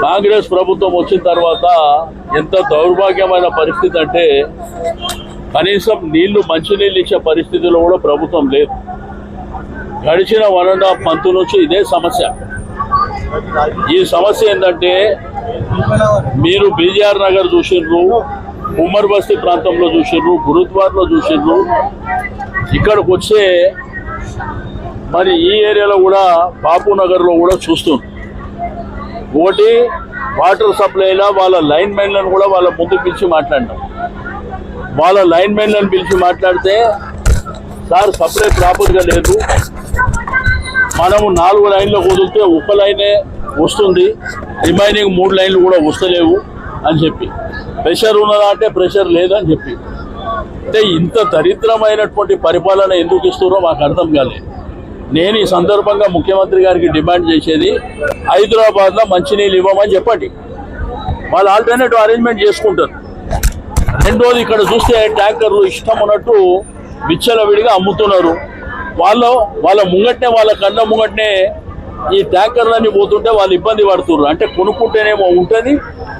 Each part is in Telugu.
కాంగ్రెస్ ప్రభుత్వం వచ్చిన తర్వాత ఎంత దౌర్భాగ్యమైన పరిస్థితి అంటే కనీసం మంచినీళ్ళు ఇచ్చే పరిస్థితిలో కూడా ప్రభుత్వం లేదు. గడిచిన 1.5 months నుంచి ఇదే సమస్య. ఈ సమస్య ఏంటంటే మీరు బీజేఆర్ నగర్ చూసిండ్రు, ఉమ్మర్ బస్తీ ప్రాంతంలో చూసిండ్రు, గురుద్వార్లో చూసిండ్రు, ఇక్కడికి వచ్చే మరి ఈ ఏరియాలో కూడా బాపు నగర్లో కూడా చూస్తున్నారు. ఒకటి వాటర్ సప్లైలో వాళ్ళ లైన్ మెన్లను కూడా వాళ్ళ ముందు పిలిచి మాట్లాడినాం. వాళ్ళ లైన్ మెన్లను పిలిచి మాట్లాడితే సార్ సప్లై ప్రాపర్గా లేదు, మనము 4 లైన్లు వదిలితే 1 లైనే వస్తుంది, రిమైనింగ్ 3 లైన్లు కూడా వస్తలేవు అని చెప్పి, ప్రెషర్ ఉన్నదా అంటే ప్రెషర్ లేదని చెప్పి. అంటే ఇంత దరిద్రమైనటువంటి పరిపాలన ఎందుకు ఇస్తున్నారో మాకు అర్థం కాలేదు. నేను ఈ సందర్భంగా ముఖ్యమంత్రి గారికి డిమాండ్ చేసేది, హైదరాబాద్లో మంచినీళ్ళు ఇవ్వమని చెప్పండి, వాళ్ళు ఆల్టర్నేటివ్ అరేంజ్మెంట్ చేసుకుంటారు. రెండోది ఇక్కడ చూస్తే ట్యాంకర్లు ఇష్టం ఉన్నట్టు విచ్చలవిడిగా అమ్ముతున్నారు. వాళ్ళ ముంగట్నే, వాళ్ళ కళ్ళ ముంగట్నే ఈ ట్యాంకర్లన్నీ పోతుంటే వాళ్ళు ఇబ్బంది పడుతున్నారు. అంటే కొనుక్కుంటేనేమో ఉంటుంది,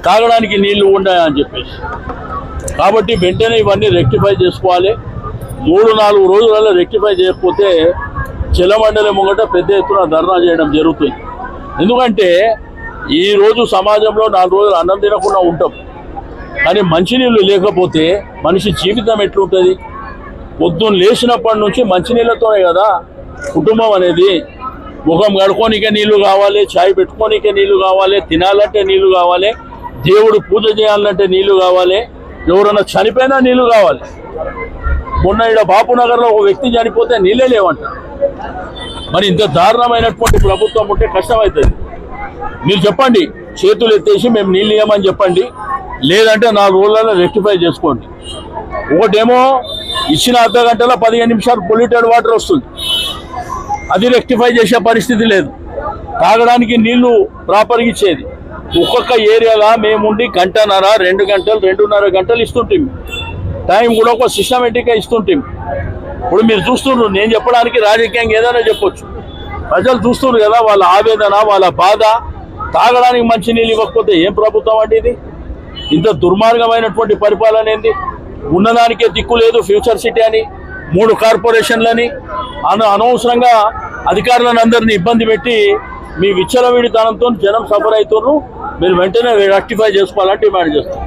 తాగడానికి నీళ్లు ఉన్నాయని చెప్పేసి. కాబట్టి వెంటనే ఇవన్నీ రెక్టిఫై చేసుకోవాలి. 3-4 రోజులలో రెక్టిఫై చేయకపోతే చెలమండలి ముంగట పెద్ద ఎత్తున ధర్నా చేయడం జరుగుతుంది. ఎందుకంటే ఈరోజు సమాజంలో 4 రోజులు అన్నం తినకుండా ఉంటాం, కానీ మంచినీళ్ళు లేకపోతే మనిషి జీవితం ఎట్లుంటుంది? పొద్దున్న లేచినప్పటి నుంచి మంచినీళ్ళతోనే కదా కుటుంబం అనేది. ముఖం కడుక్కోనికే నీళ్లు కావాలి, ఛాయ్ పెట్టుకోనికే నీళ్లు కావాలి, తినాలంటే నీళ్లు కావాలి, దేవుడు పూజ చేయాలంటే నీళ్లు కావాలి, ఎవరైనా చనిపోయినా నీళ్లు కావాలి. మొన్న ఇక్కడ బాపునగర్లో ఒక వ్యక్తి చనిపోతే నీళ్ళే లేవంటారు. మరి ఇంత దారుణమైనటువంటి ప్రభుత్వం ఉంటే కష్టమవుతుంది. మీరు చెప్పండి, చేతులు ఎత్తేసి మేము నీళ్ళు ఇవ్వమని చెప్పండి, లేదంటే 4 రోజులలో రెక్టిఫై చేసుకోండి. ఒకటేమో ఇచ్చిన అర్ధ గంటలో 15 నిమిషాలు పొల్యూటెడ్ వాటర్ వస్తుంది, అది రెక్టిఫై చేసే పరిస్థితి లేదు. తాగడానికి నీళ్లు ప్రాపర్గా ఇచ్చేది ఒక్కొక్క ఏరియాలో మేముండి 1.5, 2 గంటలు, 2.5 గంటలు ఇస్తుంటాం. టైం కూడా ఒక సిస్టమేటిక్గా ఇస్తుంటాం. ఇప్పుడు మీరు చూస్తున్నారు, నేను చెప్పడానికి రాజకీయంగా ఏదైనా చెప్పొచ్చు, ప్రజలు చూస్తున్నారు కదా వాళ్ళ ఆవేదన, వాళ్ళ బాధ. తాగడానికి మంచి నీళ్ళు ఇవ్వకపోతే ఏం ప్రభుత్వం అంటే ఇది? ఇంత దుర్మార్గమైనటువంటి పరిపాలన ఏంది? ఉన్నదానికే దిక్కు లేదు, ఫ్యూచర్ సిటీ అని 3 కార్పొరేషన్లని అనవసరంగా అధికారులను అందరినీ ఇబ్బంది పెట్టి మీ విచ్చలవిడితనంతో జనం సఫర్ అవుతున్నారు. మీరు వెంటనే రెక్టిఫై చేసుకోవాలని డిమాండ్ చేస్తారు.